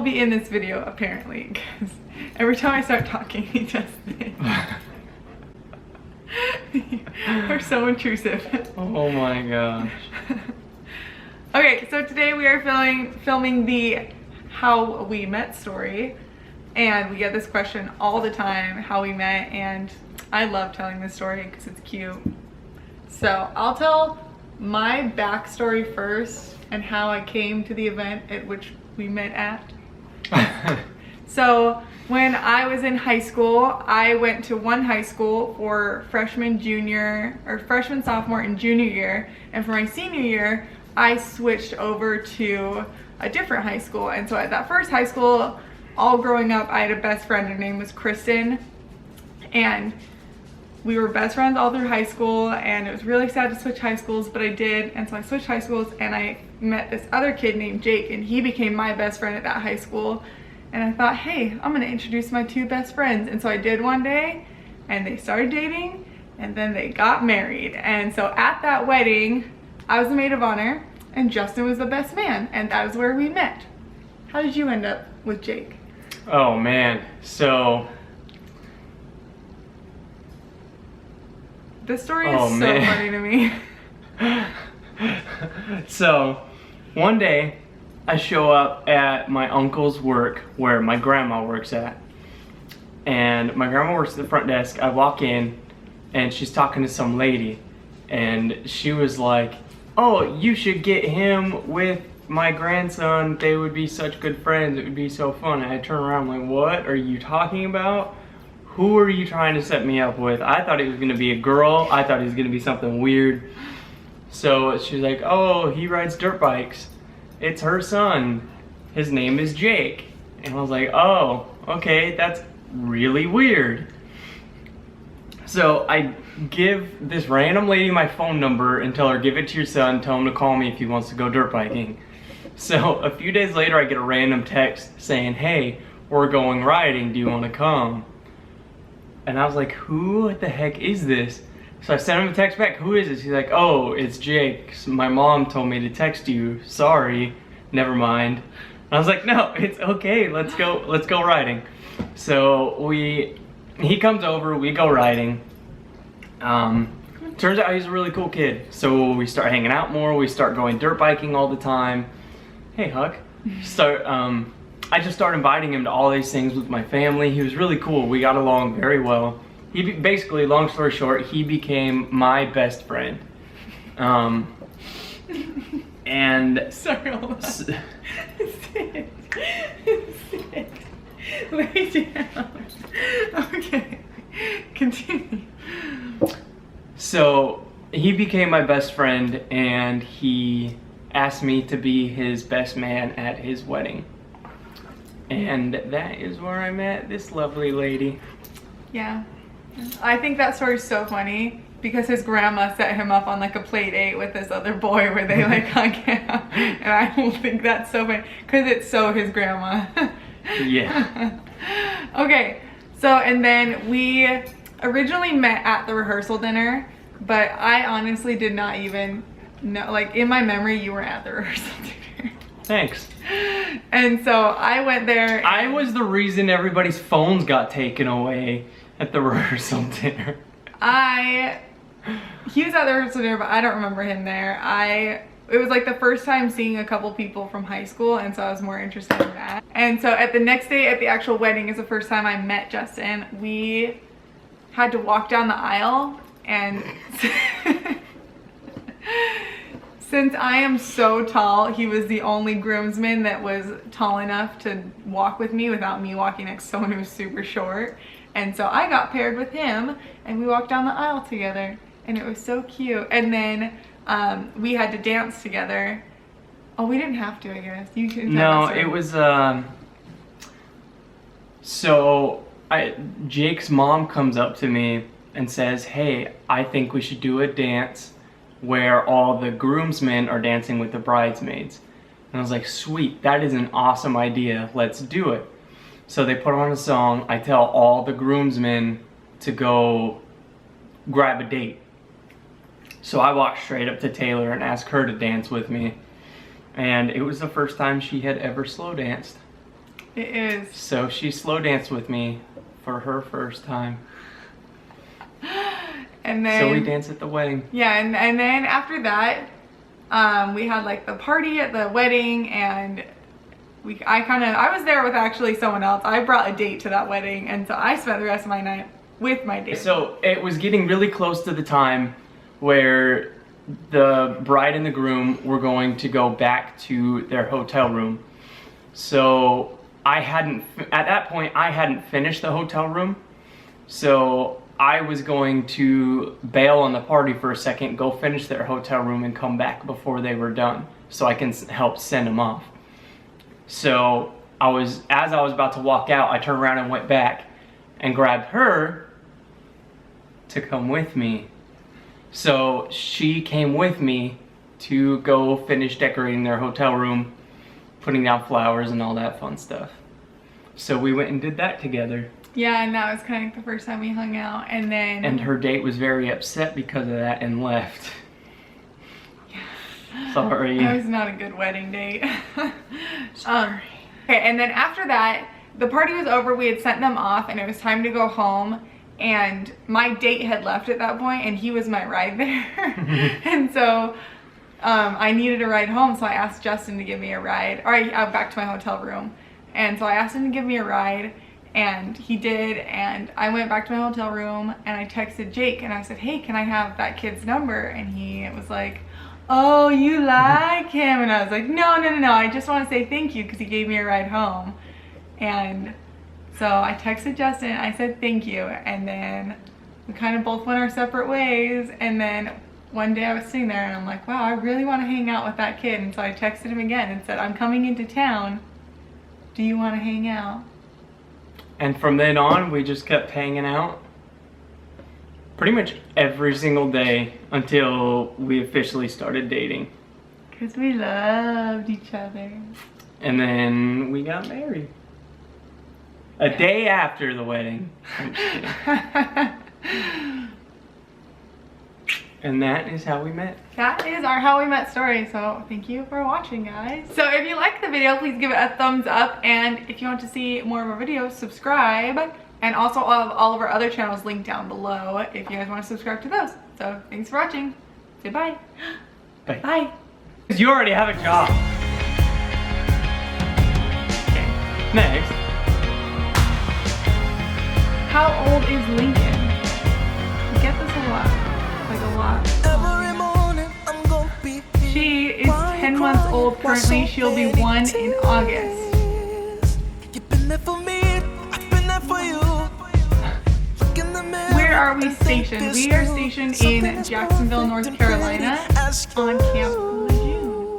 be in this video apparently, because every time I start talking, he does this. You're so intrusive. Oh my gosh. Okay, so today we are filming the how we met story, and we get this question all the time, how we met, and I love telling this story because it's cute. So I'll tell my backstory first and how I came to the event at which we met at. So when I was in high school, I went to one high school for freshman, sophomore, and junior year, and for my senior year, I switched over to a different high school. And so at that first high school, all growing up, I had a best friend. Her name was Kristen, and we were best friends all through high school, and it was really sad to switch high schools, but I did. And so I switched high schools, and I met this other kid named Jake, and he became my best friend at that high school. And I thought, hey, I'm gonna introduce my two best friends. And so I did one day, and they started dating, and then they got married. And so at that wedding, I was the maid of honor, and Justin was the best man, and that is where we met. How did you end up with Jake? Oh man, so this story is funny to me. So one day I show up at my uncle's work where my grandma works at, and my grandma works at the front desk. I walk in and she's talking to some lady, and she was like, oh, you should get him with my grandson. They would be such good friends. It would be so fun. And I turn around, I'm like, what are you talking about? Who are you trying to set me up with? I thought it was gonna be a girl. I thought it was gonna be something weird. So she's like, oh, he rides dirt bikes. It's her son. His name is Jake. And I was like, oh, okay, that's really weird. So I give this random lady my phone number and tell her, give it to your son, tell him to call me if he wants to go dirt biking. So a few days later, I get a random text saying, hey, we're going riding, do you want to come? And I was like, who the heck is this? So I sent him a text back, who is this? He's like, oh, it's Jake. My mom told me to text you, sorry, never mind. And I was like, no, it's okay, let's go riding. So he comes over, we go riding. Turns out he's a really cool kid. So we start hanging out more, we start going dirt biking all the time. Hey, Huck. I just started inviting him to all these things with my family. He was really cool, we got along very well. Basically, long story short, he became my best friend. And sorry, hold on. Sit. Lay down. Okay, continue. So he became my best friend, and he asked me to be his best man at his wedding. And that is where I met this lovely lady. Yeah. I think that story is so funny because his grandma set him up on like a play date with this other boy where they like hung out, and I think that's so funny because it's so his grandma. Yeah. Okay, so and then we originally met at the rehearsal dinner, but I honestly did not even know, like in my memory you were at the rehearsal dinner. Thanks. And so I went there. I was the reason everybody's phones got taken away at the rehearsal dinner. He was at the rehearsal dinner, but I don't remember him there. It was like the first time seeing a couple people from high school, and so I was more interested in that. And so at the next day at the actual wedding is the first time I met Justin. We had to walk down the aisle, and since I am so tall, he was the only groomsman that was tall enough to walk with me without me walking next to someone who was super short. And so I got paired with him, and we walked down the aisle together, and it was so cute. And then we had to dance together. Oh, we didn't have to, I guess. You can. No, it was so Jake's mom comes up to me and says, hey, I think we should do a dance where all the groomsmen are dancing with the bridesmaids. And I was like, sweet, that is an awesome idea, let's do it. So they put on a song. I tell all the groomsmen to go grab a date. So I walked straight up to Taylor and asked her to dance with me. And it was the first time she had ever slow danced. It is. So she slow danced with me for her first time. And then, so we danced at the wedding. Yeah, and then after that, we had like the party at the wedding, and I was there with actually someone else. I brought a date to that wedding, and so I spent the rest of my night with my date. So it was getting really close to the time where the bride and the groom were going to go back to their hotel room. So at that point, I hadn't finished the hotel room. So I was going to bail on the party for a second, go finish their hotel room and come back before they were done so I can help send them off. So as I was about to walk out, I turned around and went back and grabbed her to come with me. So she came with me to go finish decorating their hotel room, putting down flowers and all that fun stuff. So we went and did that together. Yeah, and that was kind of the first time we hung out, and then... And her date was very upset because of that and left. Yeah. Sorry. That was not a good wedding date. Sorry. Okay, and then after that, the party was over, we had sent them off, and it was time to go home, and my date had left at that point, and he was my ride there. And so I needed a ride home, so I asked Justin to give me a ride, or back to my hotel room. And so I asked him to give me a ride, and he did, and I went back to my hotel room, and I texted Jake, and I said, hey, can I have that kid's number? And he was like, oh, you like him? And I was like, no, I just want to say thank you because he gave me a ride home. And so I texted Justin, I said thank you, and then we kind of both went our separate ways. And then one day I was sitting there and I'm like, wow, I really want to hang out with that kid. And so I texted him again and said, I'm coming into town, do you want to hang out? And from then on, we just kept hanging out pretty much every single day until we officially started dating. Because we loved each other. And then we got married. A day after the wedding. I'm just kidding. And that is how we met. That is our how we met story. So thank you for watching, guys. So if you liked the video, please give it a thumbs up. And if you want to see more of our videos, subscribe. And also all of our other channels linked down below if you guys want to subscribe to those. So thanks for watching. Say bye. Bye. Bye. Because you already have a job. Okay. Next. How old is Lincoln? We get this a lot. Like a lot. She is 10 months old currently. She'll be 1 in August. Where are we stationed? We are stationed in Jacksonville, North Carolina on Camp Lejeune.